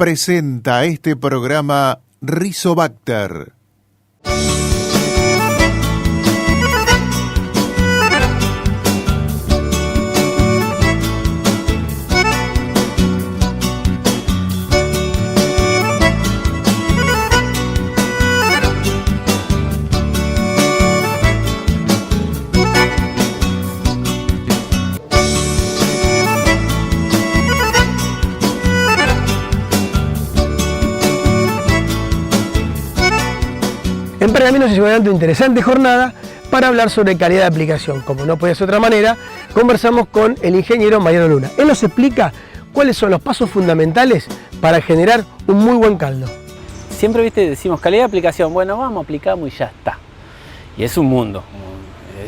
presenta este programa Rizobacter. En Pergaminos se llevó adelante una interesante jornada para hablar sobre calidad de aplicación. Como no podía ser de otra manera, conversamos con el ingeniero Mariano Luna. Él nos explica cuáles son los pasos fundamentales para generar un muy buen caldo. Siempre decimos calidad de aplicación, bueno, vamos, aplicamos y ya está. Y es un mundo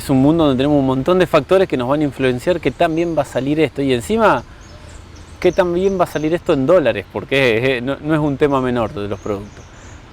donde tenemos un montón de factores que nos van a influenciar qué tan bien va a salir esto. Y encima, qué tan bien va a salir esto en dólares, porque no es un tema menor de los productos.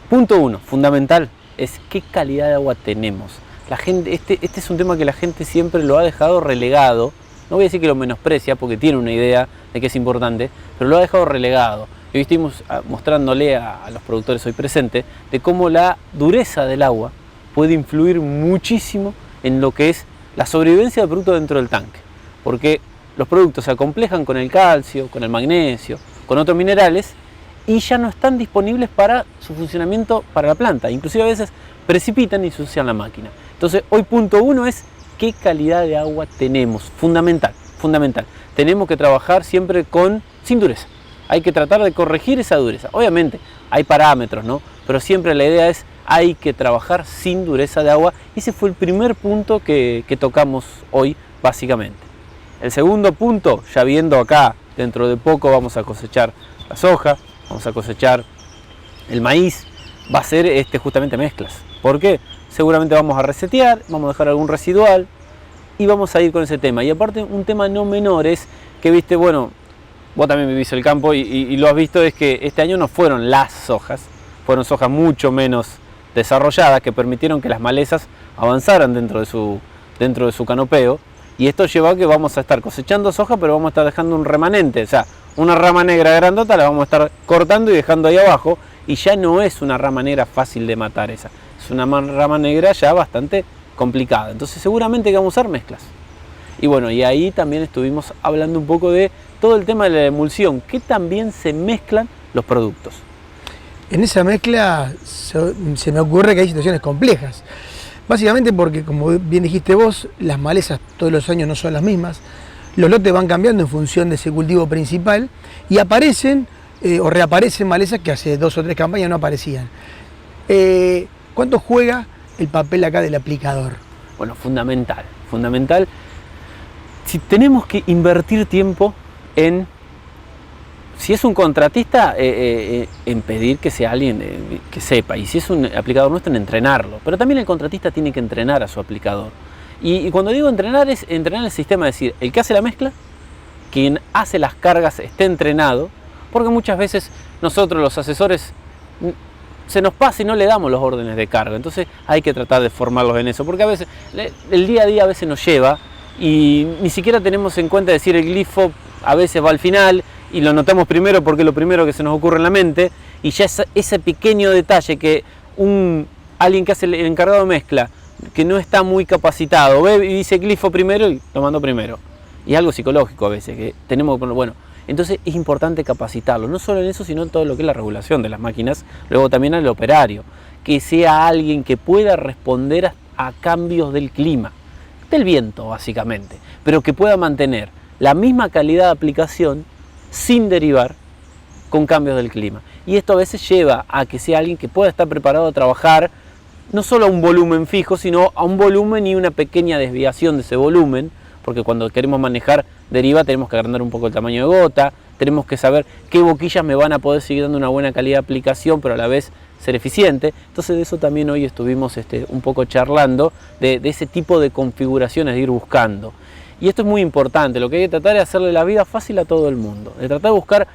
Punto 1, fundamental, es qué calidad de agua tenemos. La gente, este es un tema que la gente siempre lo ha dejado relegado. No voy a decir que lo menosprecia porque tiene una idea de que es importante, pero lo ha dejado relegado. Y hoy estuvimos mostrándole a los productores hoy presentes de cómo la dureza del agua puede influir muchísimo en lo que es la sobrevivencia del producto dentro del tanque. Porque los productos se acomplejan con el calcio, con el magnesio, con otros minerales, y ya no están disponibles para su funcionamiento para la planta. Inclusive a veces precipitan y ensucian la máquina. Entonces hoy punto 1 es qué calidad de agua tenemos. Fundamental. Tenemos que trabajar siempre sin dureza. Hay que tratar de corregir esa dureza. Obviamente hay parámetros, ¿no? Pero siempre la idea es hay que trabajar sin dureza de agua. Y ese fue el primer punto que tocamos hoy básicamente. El segundo punto, ya viendo acá, dentro de poco vamos a cosechar la soja, vamos a cosechar el maíz, va a ser justamente mezclas. ¿Por qué? Seguramente vamos a resetear, vamos a dejar algún residual y vamos a ir con ese tema. Y aparte un tema no menor es que, bueno, vos también vivís el campo y lo has visto, es que este año no fueron las sojas, fueron sojas mucho menos desarrolladas que permitieron que las malezas avanzaran dentro de su canopeo. Y esto lleva a que vamos a estar cosechando soja, pero vamos a estar dejando un remanente, o sea, una rama negra grandota la vamos a estar cortando y dejando ahí abajo, y ya no es una rama negra fácil de matar esa, es una rama negra ya bastante complicada. Entonces seguramente que vamos a usar mezclas. Y bueno, y ahí también estuvimos hablando un poco de todo el tema de la emulsión, que también se mezclan los productos. En esa mezcla se me ocurre que hay situaciones complejas. Básicamente porque, como bien dijiste vos, las malezas todos los años no son las mismas. Los lotes van cambiando en función de ese cultivo principal y aparecen o reaparecen malezas que hace 2 o 3 campañas no aparecían. ¿Cuánto juega el papel acá del aplicador? Bueno, fundamental. Si tenemos que invertir tiempo si es un contratista, en pedir que sea alguien que sepa, y si es un aplicador nuestro, en entrenarlo. Pero también el contratista tiene que entrenar a su aplicador. Y cuando digo entrenar, es entrenar el sistema, es decir, el que hace la mezcla, quien hace las cargas esté entrenado, porque muchas veces nosotros los asesores se nos pasa y no le damos los órdenes de carga. Entonces hay que tratar de formarlos en eso, porque a veces el día a día a veces nos lleva y ni siquiera tenemos en cuenta decir el glifo a veces va al final y lo notamos primero porque es lo primero que se nos ocurre en la mente, y ya ese pequeño detalle que alguien que hace el encargado de mezcla, que no está muy capacitado, ve y dice glifo primero y lo mando primero. Y es algo psicológico a veces, que tenemos que poner, bueno, entonces es importante capacitarlo, no solo en eso, sino en todo lo que es la regulación de las máquinas, luego también al operario, que sea alguien que pueda responder a cambios del clima, del viento básicamente, pero que pueda mantener la misma calidad de aplicación sin derivar con cambios del clima. Y esto a veces lleva a que sea alguien que pueda estar preparado a trabajar no solo a un volumen fijo, sino a un volumen y una pequeña desviación de ese volumen, porque cuando queremos manejar deriva tenemos que agrandar un poco el tamaño de gota, tenemos que saber qué boquillas me van a poder seguir dando una buena calidad de aplicación, pero a la vez ser eficiente. Entonces de eso también hoy estuvimos un poco charlando, de ese tipo de configuraciones de ir buscando. Y esto es muy importante, lo que hay que tratar es hacerle la vida fácil a todo el mundo, de tratar de buscar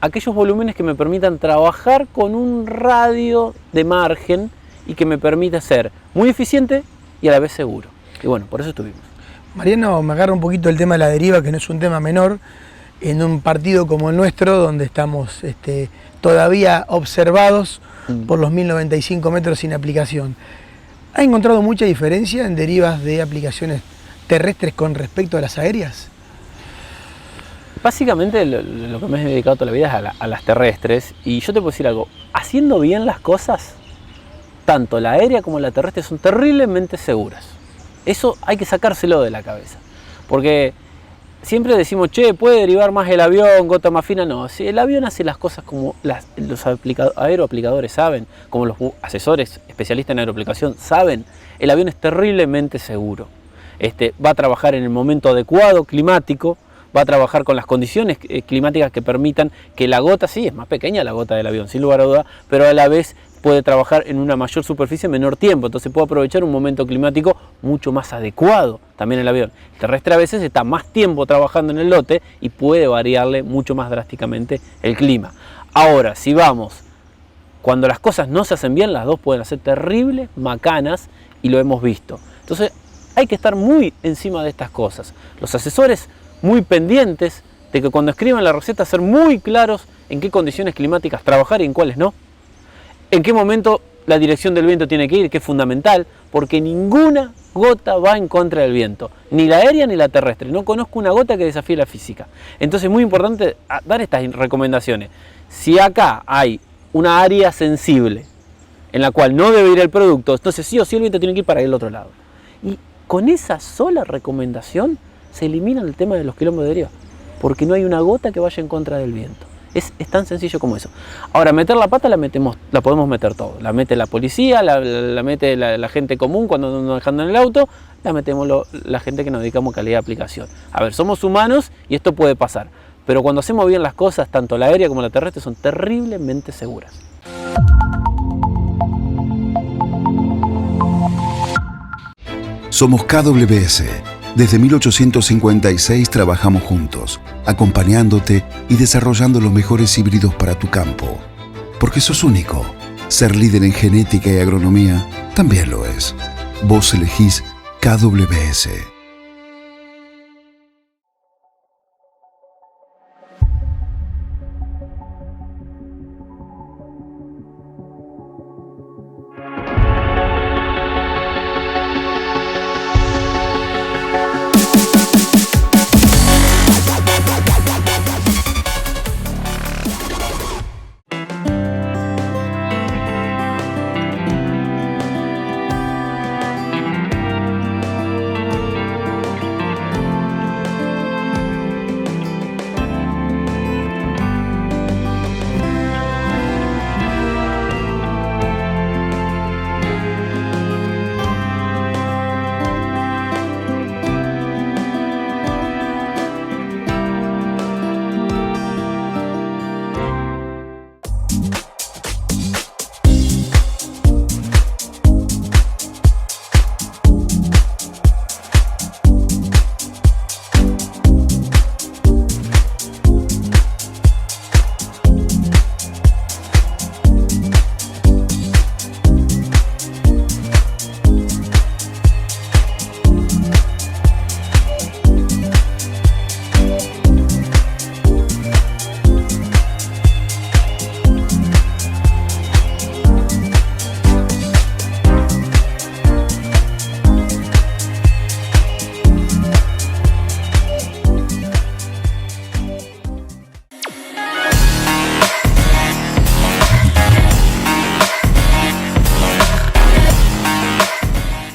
aquellos volúmenes que me permitan trabajar con un radio de margen y que me permita ser muy eficiente y a la vez seguro. Y bueno, por eso estuvimos. Mariano, me agarra un poquito el tema de la deriva, que no es un tema menor. en un partido como el nuestro, donde estamos todavía observados por los 1095 metros sin aplicación. ¿Ha encontrado mucha diferencia en derivas de aplicaciones terrestres con respecto a las aéreas? Básicamente lo que me he dedicado toda la vida es a las terrestres, y yo te puedo decir algo, haciendo bien las cosas, tanto la aérea como la terrestre son terriblemente seguras. Eso hay que sacárselo de la cabeza, porque siempre decimos, che, puede derivar más el avión, gota más fina. No, si el avión hace las cosas como los aeroaplicadores saben, como los asesores especialistas en aeroaplicación saben, el avión es terriblemente seguro. Va a trabajar en el momento adecuado, climático, va a trabajar con las condiciones climáticas que permitan que la gota, sí, es más pequeña la gota del avión, sin lugar a duda, pero a la vez puede trabajar en una mayor superficie en menor tiempo, entonces puede aprovechar un momento climático mucho más adecuado también el avión. El terrestre a veces está más tiempo trabajando en el lote y puede variarle mucho más drásticamente el clima. Ahora, si vamos, cuando las cosas no se hacen bien, las dos pueden hacer terribles macanas y lo hemos visto. Entonces hay que estar muy encima de estas cosas. Los asesores muy pendientes de que cuando escriban la receta ser muy claros en qué condiciones climáticas trabajar y en cuáles no. En qué momento la dirección del viento tiene que ir, que es fundamental, porque ninguna gota va en contra del viento, ni la aérea ni la terrestre. No conozco una gota que desafíe la física. Entonces es muy importante dar estas recomendaciones. Si acá hay una área sensible en la cual no debe ir el producto, entonces sí o sí el viento tiene que ir para el otro lado. Y con esa sola recomendación se elimina el tema de los quilombos de deriva, porque no hay una gota que vaya en contra del viento. Es tan sencillo como eso. Ahora, meter la pata la podemos meter todo. La mete la policía, la mete la gente común cuando nos dejando en el auto, la metemos la gente que nos dedicamos a calidad de aplicación. A ver, somos humanos y esto puede pasar. Pero cuando hacemos bien las cosas, tanto la aérea como la terrestre son terriblemente seguras. Somos KWS. Desde 1856 trabajamos juntos, acompañándote y desarrollando los mejores híbridos para tu campo. Porque sos único. Ser líder en genética y agronomía también lo es. Vos elegís KWS.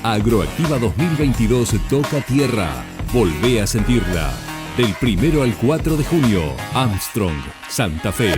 Agroactiva 2022 toca tierra. Volvé a sentirla. Del 1 al 4 de junio, Armstrong, Santa Fe.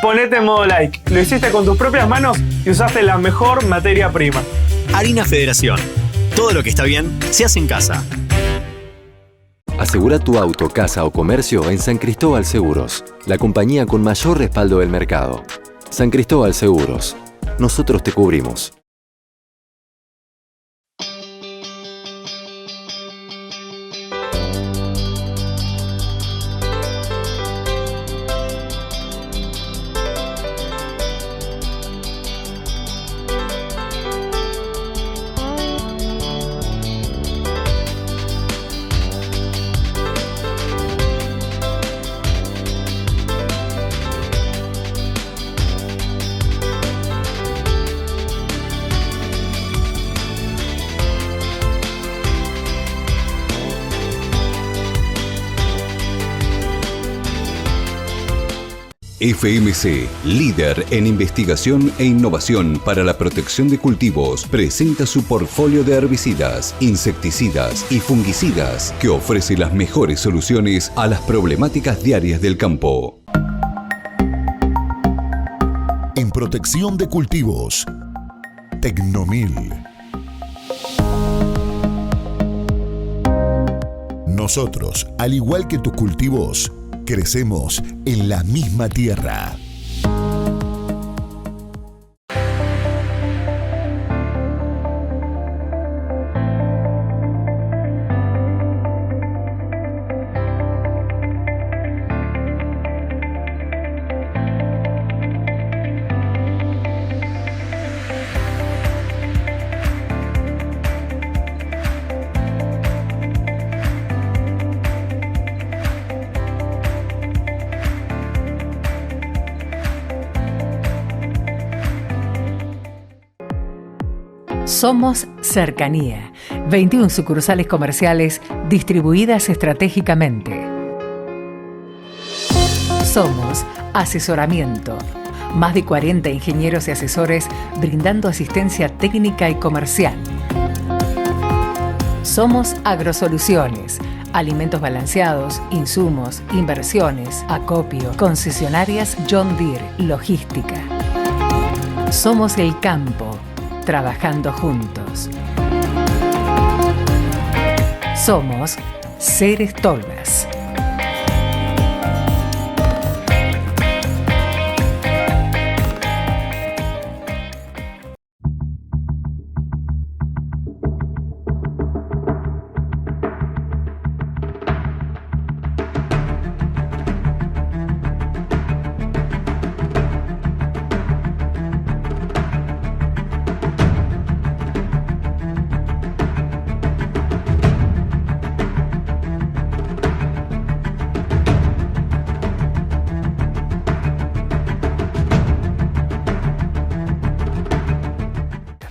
ponete en modo like. Lo hiciste con tus propias manos y usaste la mejor materia prima. Harina Federación. Todo lo que está bien se hace en casa. Asegura tu auto, casa o comercio en San Cristóbal Seguros, la compañía con mayor respaldo del mercado. San Cristóbal Seguros. Nosotros te cubrimos. FMC, líder en investigación e innovación para la protección de cultivos, presenta su portfolio de herbicidas, insecticidas y fungicidas que ofrece las mejores soluciones a las problemáticas diarias del campo. En protección de cultivos, Tecnomil. Nosotros, al igual que tus cultivos, crecemos en la misma tierra. Somos Cercanía, 21 sucursales comerciales distribuidas estratégicamente. Somos Asesoramiento, más de 40 ingenieros y asesores brindando asistencia técnica y comercial. Somos Agrosoluciones, alimentos balanceados, insumos, inversiones, acopio, concesionarias John Deere, logística. Somos el campo, trabajando juntos. Somos Ceres Tolvas.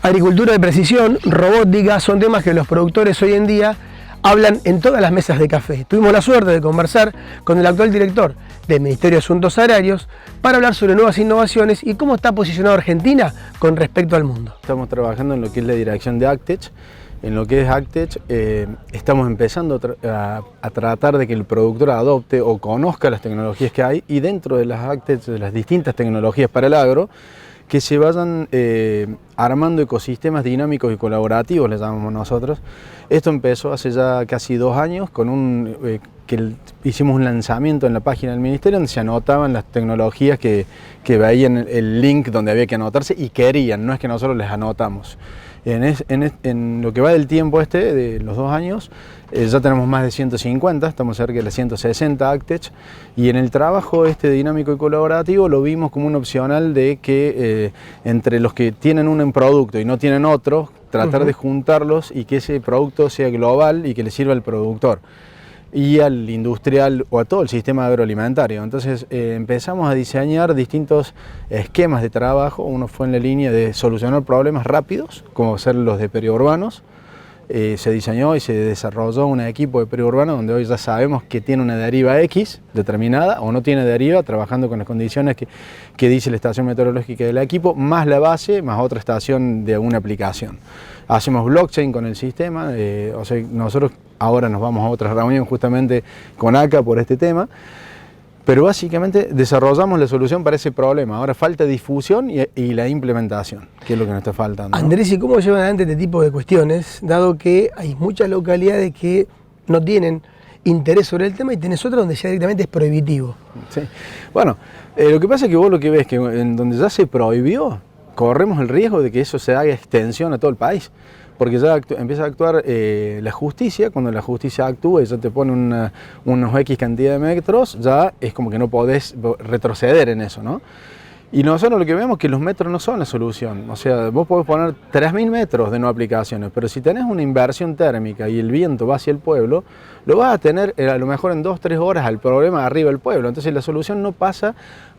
Agricultura de precisión, robótica, son temas que los productores hoy en día hablan en todas las mesas de café. Tuvimos la suerte de conversar con el actual director del Ministerio de Asuntos Agrarios para hablar sobre nuevas innovaciones y cómo está posicionada Argentina con respecto al mundo. Estamos trabajando en lo que es la dirección de AgTech. En lo que es AgTech estamos empezando a tratar de que el productor adopte o conozca las tecnologías que hay, y dentro de las AgTech, de las distintas tecnologías para el agro, que se vayan armando ecosistemas dinámicos y colaborativos, les llamamos nosotros. Esto empezó hace ya casi 2 años con hicimos un lanzamiento en la página del Ministerio donde se anotaban las tecnologías que veían el link donde había que anotarse y querían, no es que nosotros les anotamos. En lo que va del tiempo de los 2 años, ya tenemos más de 150, estamos cerca de las 160 AgTech, y en el trabajo dinámico y colaborativo lo vimos como un opcional de que entre los que tienen un producto y no tienen otro, tratar de juntarlos y que ese producto sea global y que le sirva al productor y al industrial o a todo el sistema agroalimentario. Entonces empezamos a diseñar distintos esquemas de trabajo. Uno fue en la línea de solucionar problemas rápidos, como ser los de periurbanos. Se diseñó y se desarrolló un equipo de periurbano donde hoy ya sabemos que tiene una deriva X determinada o no tiene deriva, trabajando con las condiciones que dice la estación meteorológica del equipo, más la base, más otra estación de una aplicación. Hacemos blockchain con el sistema, nosotros ahora nos vamos a otra reunión justamente con ACA por este tema. Pero básicamente desarrollamos la solución para ese problema. Ahora falta difusión y la implementación, que es lo que nos está faltando, ¿no? Andrés, ¿y cómo llevan adelante este tipo de cuestiones, dado que hay muchas localidades que no tienen interés sobre el tema y tenés otras donde ya directamente es prohibitivo? Sí. Bueno, lo que pasa es que vos lo que ves que en donde ya se prohibió, corremos el riesgo de que eso se haga extensión a todo el país. Porque ya empieza a actuar la justicia. Cuando la justicia actúa y ya te pone unos X cantidad de metros, ya es como que no podés retroceder en eso, ¿no? Y nosotros lo que vemos es que los metros no son la solución. O sea, vos podés poner 3.000 metros de no aplicaciones, pero si tenés una inversión térmica y el viento va hacia el pueblo, lo vas a tener a lo mejor en 2-3 horas al problema arriba del pueblo. Entonces la solución no pasa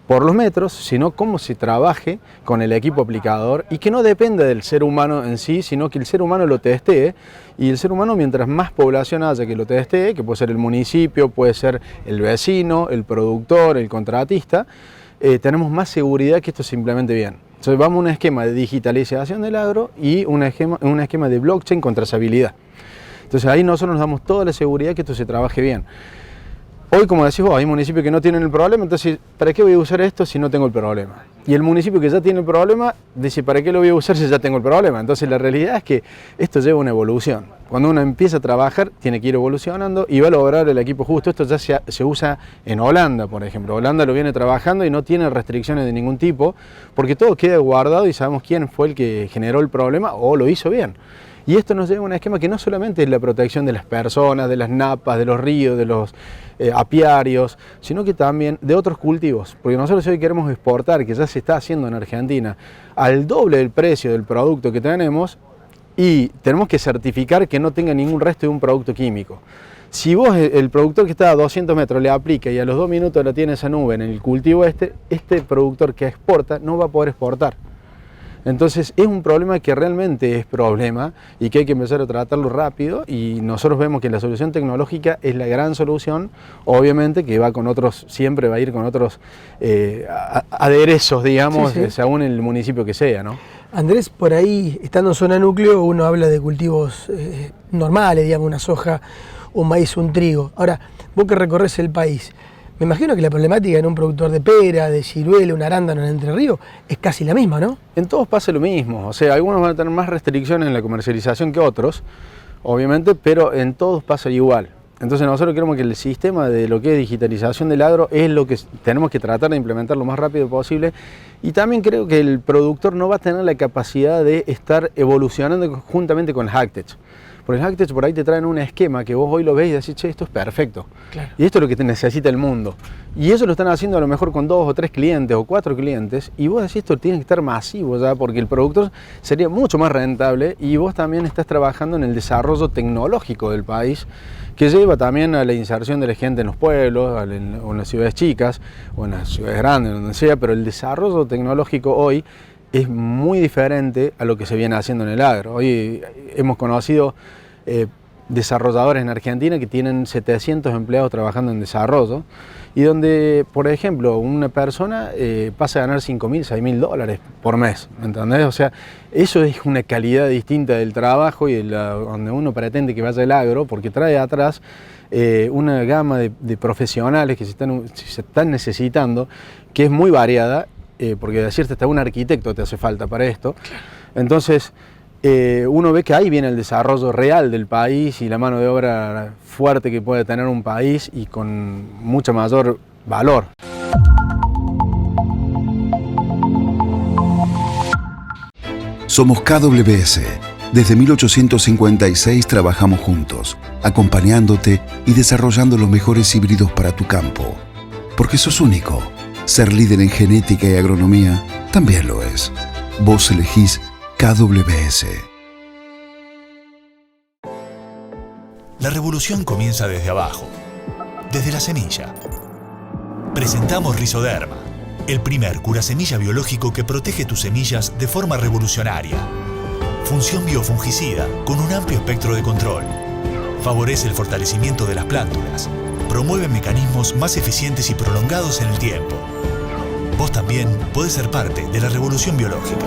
por los metros, sino cómo se trabaje con el equipo aplicador y que no dependa del ser humano en sí, sino que el ser humano lo testee, y el ser humano, mientras más población haya que lo testee, que puede ser el municipio, puede ser el vecino, el productor, el contratista, tenemos más seguridad que esto se implemente bien. Entonces vamos a un esquema de digitalización del agro y un esquema de blockchain con trazabilidad. Entonces ahí nosotros nos damos toda la seguridad que esto se trabaje bien. Hoy, como decís vos, hay municipios que no tienen el problema, entonces, ¿para qué voy a usar esto si no tengo el problema? Y el municipio que ya tiene el problema dice, ¿para qué lo voy a usar si ya tengo el problema? Entonces la realidad es que esto lleva una evolución. Cuando uno empieza a trabajar, tiene que ir evolucionando y va a lograr el equipo justo. Esto ya se usa en Holanda, por ejemplo. Holanda lo viene trabajando y no tiene restricciones de ningún tipo, porque todo queda guardado y sabemos quién fue el que generó el problema o lo hizo bien. Y esto nos lleva a un esquema que no solamente es la protección de las personas, de las napas, de los ríos, de los apiarios, sino que también de otros cultivos. Porque nosotros hoy queremos exportar, que ya se está haciendo en Argentina, al doble del precio del producto que tenemos, y tenemos que certificar que no tenga ningún resto de un producto químico. Si vos, el productor que está a 200 metros, le aplica y a los 2 minutos la tiene esa nube en el cultivo este productor que exporta no va a poder exportar. Entonces es un problema que realmente es problema y que hay que empezar a tratarlo rápido, y nosotros vemos que la solución tecnológica es la gran solución, obviamente que va con otros, siempre va a ir con otros aderezos, digamos, sí, según el municipio que sea, ¿no? Andrés, por ahí, estando en zona núcleo, uno habla de cultivos normales, digamos, una soja, un maíz, un trigo. Ahora, vos que recorres el país, me imagino que la problemática en un productor de pera, de ciruela, un arándano en Entre Ríos es casi la misma, ¿no? En todos pasa lo mismo, o sea, algunos van a tener más restricciones en la comercialización que otros, obviamente, pero en todos pasa igual. Entonces nosotros creemos que el sistema de lo que es digitalización del agro es lo que tenemos que tratar de implementar lo más rápido posible, y también creo que el productor no va a tener la capacidad de estar evolucionando juntamente con el Hacketech. Porque el Hacketech por ahí te traen un esquema que vos hoy lo ves y decís, che, esto es perfecto. Claro. Y esto es lo que te necesita el mundo. Y eso lo están haciendo a lo mejor con 2 o 3 clientes o 4 clientes, y vos decís, esto tiene que estar masivo ya, porque el productor sería mucho más rentable, y vos también estás trabajando en el desarrollo tecnológico del país, que lleva también a la inserción de la gente en los pueblos, o en las ciudades chicas, o en las ciudades grandes, donde sea, pero el desarrollo tecnológico hoy es muy diferente a lo que se viene haciendo en el agro. Hoy hemos conocido desarrolladores en Argentina que tienen 700 empleados trabajando en desarrollo, y donde, por ejemplo, una persona pasa a ganar $5.000, $6.000 por mes, ¿me entendés? O sea, eso es una calidad distinta del trabajo y donde uno pretende que vaya el agro, porque trae atrás una gama de profesionales que se están necesitando, que es muy variada, porque decirte, hasta un arquitecto te hace falta para esto. Entonces, uno ve que ahí viene el desarrollo real del país y la mano de obra fuerte que puede tener un país y con mucho mayor valor. Somos KWS. Desde 1856 trabajamos juntos, acompañándote y desarrollando los mejores híbridos para tu campo. Porque sos único. Ser líder en genética y agronomía también lo es. Vos elegís KWS. La revolución comienza desde abajo, desde la semilla. Presentamos Rizoderma, el primer curasemilla biológico que protege tus semillas de forma revolucionaria. Función biofungicida con un amplio espectro de control. Favorece el fortalecimiento de las plántulas. Promueve mecanismos más eficientes y prolongados en el tiempo. Vos también podés ser parte de la revolución biológica.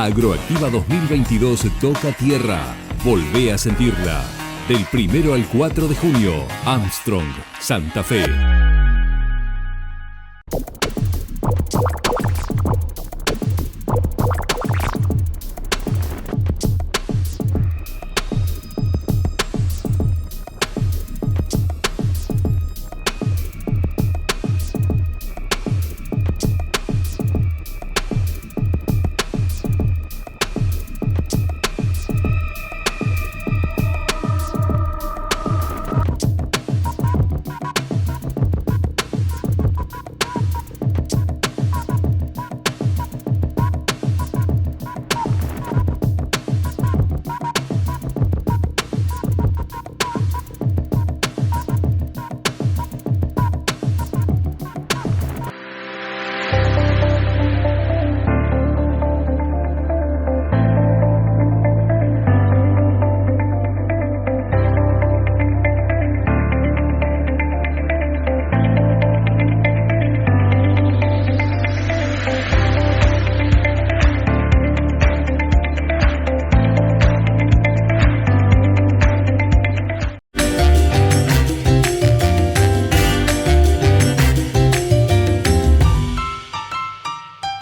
Agroactiva 2022 toca tierra. Volvé a sentirla. Del 1 al 4 de junio, Armstrong, Santa Fe.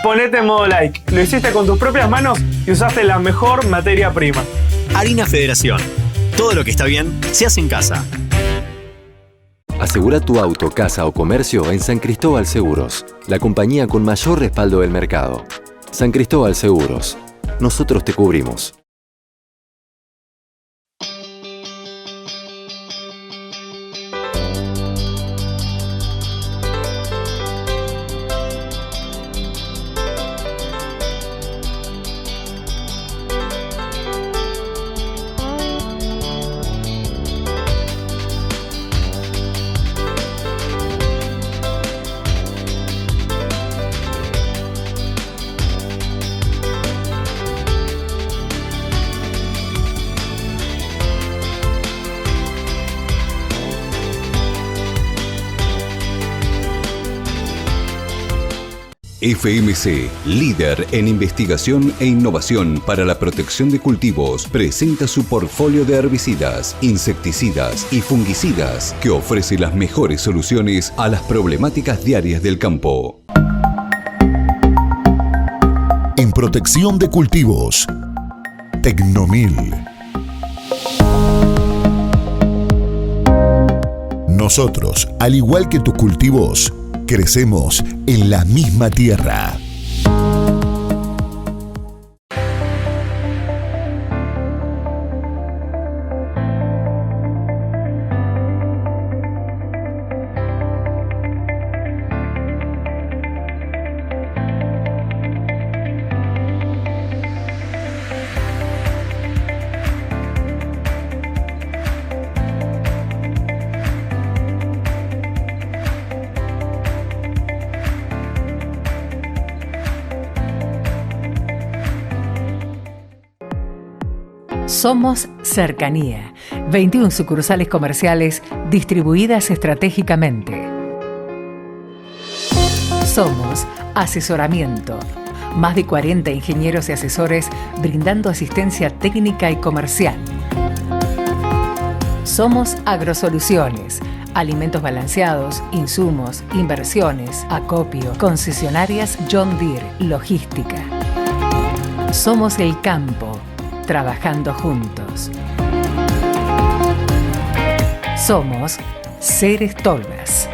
Ponete en modo like. Lo hiciste con tus propias manos y usaste la mejor materia prima. Harina Federación. Todo lo que está bien se hace en casa. Asegura tu auto, casa o comercio en San Cristóbal Seguros, la compañía con mayor respaldo del mercado. San Cristóbal Seguros. Nosotros te cubrimos. FMC, líder en investigación e innovación para la protección de cultivos, presenta su portfolio de herbicidas, insecticidas y fungicidas que ofrece las mejores soluciones a las problemáticas diarias del campo. En protección de cultivos, Tecnomil. Nosotros, al igual que tus cultivos, crecemos en la misma tierra. Somos Cercanía. 21 sucursales comerciales distribuidas estratégicamente. Somos Asesoramiento. Más de 40 ingenieros y asesores brindando asistencia técnica y comercial. Somos Agrosoluciones. Alimentos balanceados, insumos, inversiones, acopio, concesionarias John Deere, logística. Somos el campo, trabajando juntos. Somos Ceres Tolvas.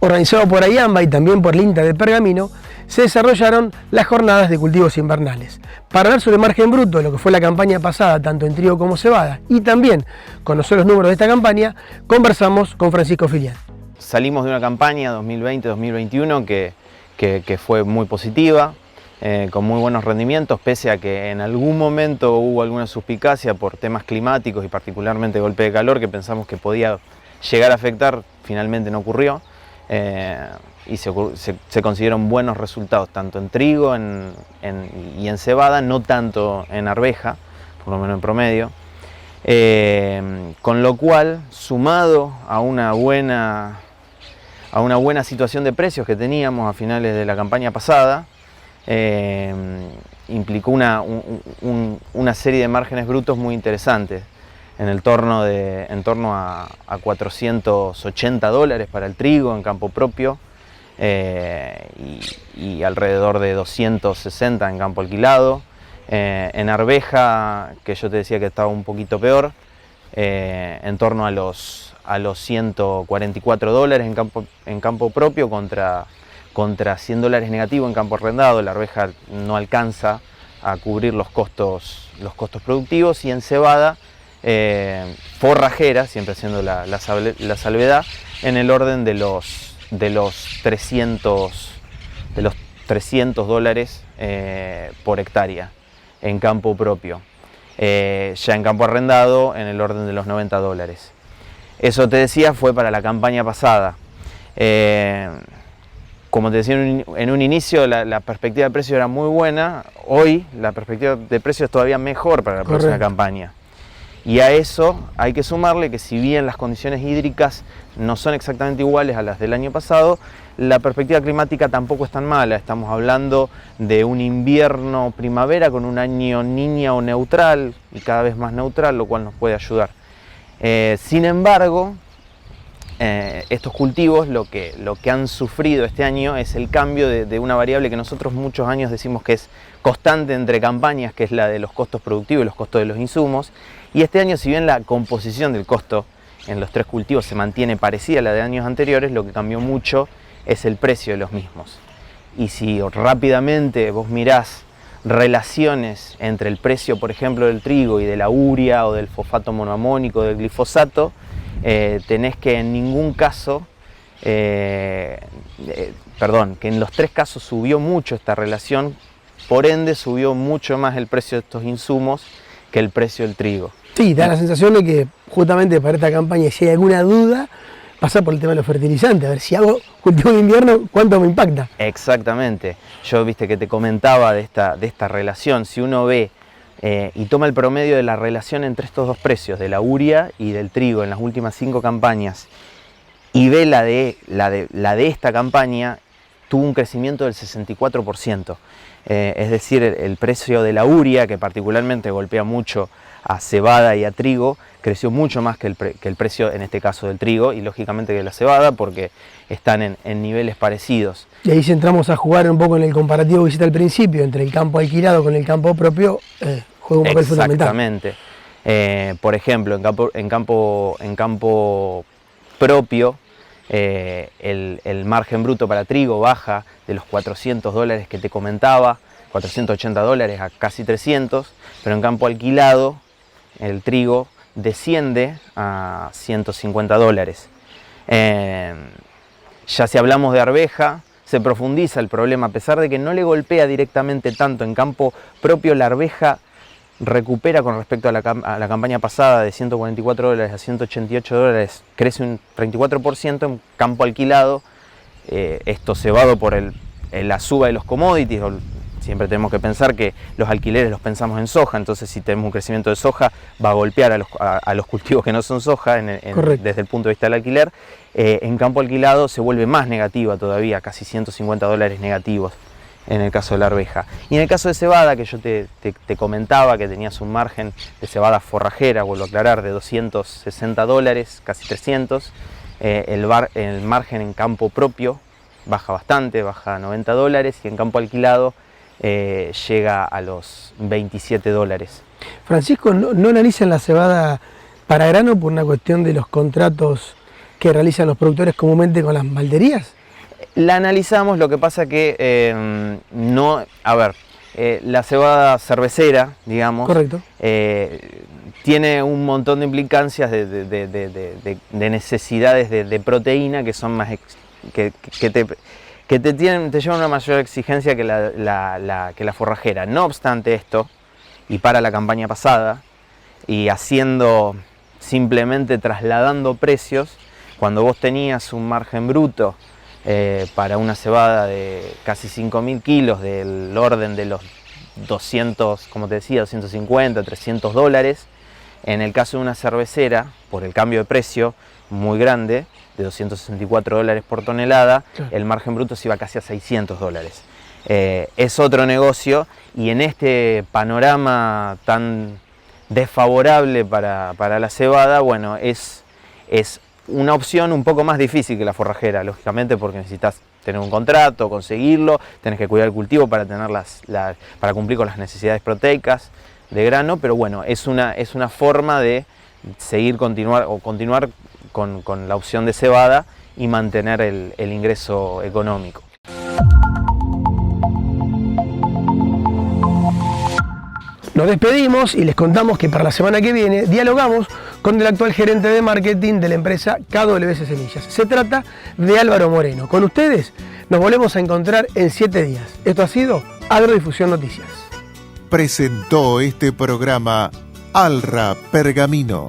Organizado por AIAMBA y también por el INTA de Pergamino, se desarrollaron las jornadas de cultivos invernales. Para hablar sobre margen bruto, lo que fue la campaña pasada, tanto en trigo como cebada, y también conocer los números de esta campaña, conversamos con Francisco Filián. Salimos de una campaña 2020-2021 que fue muy positiva, con muy buenos rendimientos, pese a que en algún momento hubo alguna suspicacia por temas climáticos y particularmente golpe de calor que pensamos que podía llegar a afectar, finalmente no ocurrió. Y se consiguieron buenos resultados tanto en trigo y en cebada, no tanto en arveja, por lo menos en promedio. Con lo cual, sumado a una buena situación de precios que teníamos a finales de la campaña pasada, implicó una serie de márgenes brutos muy interesantes, en torno a $480 para el trigo en campo propio, y alrededor de 260 en campo alquilado. En arveja, que yo te decía que estaba un poquito peor, en torno a los $144 en campo propio contra $100 negativo en campo arrendado. La arveja no alcanza a cubrir los costos productivos, y en cebada forrajera, siempre siendo la salvedad, en el orden de los $300 por hectárea en campo propio. Ya en campo arrendado en el orden de los $90. Eso, te decía, fue para la campaña pasada. Como te decía en un inicio, la perspectiva de precio era muy buena. Hoy la perspectiva de precio es todavía mejor para la próxima campaña. Y a eso hay que sumarle que, si bien las condiciones hídricas no son exactamente iguales a las del año pasado, la perspectiva climática tampoco es tan mala. Estamos hablando de un invierno-primavera con un año niña o neutral, y cada vez más neutral, lo cual nos puede ayudar. Sin embargo, estos cultivos lo que han sufrido este año es el cambio de una variable que nosotros muchos años decimos que es constante entre campañas, que es la de los costos productivos y los costos de los insumos. Y este año, si bien la composición del costo en los tres cultivos se mantiene parecida a la de años anteriores, lo que cambió mucho es el precio de los mismos. Y si rápidamente vos mirás relaciones entre el precio, por ejemplo, del trigo y de la urea o del fosfato monoamónico, del glifosato, tenés que en ningún caso, que en los tres casos subió mucho esta relación, por ende subió mucho más el precio de estos insumos que el precio del trigo. Sí, da la sensación de que justamente para esta campaña, si hay alguna duda, pasa por el tema de los fertilizantes. A ver, si hago cultivo de invierno, ¿cuánto me impacta? Exactamente. Yo, viste, que te comentaba de esta relación. Si uno ve y toma el promedio de la relación entre estos dos precios, de la urea y del trigo, en las últimas 5 campañas, y ve la de esta campaña, tuvo un crecimiento del 64%. Es decir, el precio de la urea, que particularmente golpea mucho a cebada y a trigo, creció mucho más que el precio, en este caso, del trigo, y lógicamente que la cebada, porque están en niveles parecidos. Y ahí, si entramos a jugar un poco en el comparativo que hiciste al principio, entre el campo alquilado con el campo propio, juega un papel fundamental. Exactamente. Por ejemplo, en campo propio, el margen bruto para trigo baja de los $400 que te comentaba, $480 a casi 300, pero en campo alquilado el trigo desciende a $150. Ya si hablamos de arveja, se profundiza el problema, a pesar de que no le golpea directamente tanto en campo propio. La arveja recupera con respecto a la campaña pasada de $144 a $188, crece un 34%. En campo alquilado, esto cebado por la suba de los commodities. Siempre tenemos que pensar que los alquileres los pensamos en soja, entonces si tenemos un crecimiento de soja va a golpear a los cultivos que no son soja desde el punto de vista del alquiler. En campo alquilado se vuelve más negativa todavía, casi $150 negativos en el caso de la arveja. Y en el caso de cebada, que yo te comentaba que tenías un margen de cebada forrajera, vuelvo a aclarar, de $260, casi 300, el margen en campo propio baja bastante, baja a $90, y en campo alquilado llega a los $27. Francisco, ¿no analizan la cebada para grano por una cuestión de los contratos que realizan los productores comúnmente con las malderías? La analizamos, lo que pasa que no, a ver, la cebada cervecera, digamos, correcto, tiene un montón de implicancias de necesidades de proteína que son más que te llevan una mayor exigencia que la forrajera. No obstante esto, y para la campaña pasada, y haciendo simplemente trasladando precios, cuando vos tenías un margen bruto para una cebada de casi 5.000 kilos del orden de los 200, como te decía, 250, $300, en el caso de una cervecera, por el cambio de precio muy grande, de $264 por tonelada, claro, el margen bruto se iba casi a $600. Es otro negocio, y en este panorama tan desfavorable para la cebada, bueno, es una opción un poco más difícil que la forrajera, lógicamente, porque necesitas tener un contrato, conseguirlo, tenés que cuidar el cultivo para tener para cumplir con las necesidades proteicas de grano, pero bueno, es una forma de continuar con la opción de cebada y mantener el ingreso económico. Nos despedimos y les contamos que para la semana que viene dialogamos con el actual gerente de marketing de la empresa KWS Semillas. Se trata de Álvaro Moreno. Con ustedes nos volvemos a encontrar en 7 días. Esto ha sido Agrodifusión Noticias. Presentó este programa Alra Pergamino.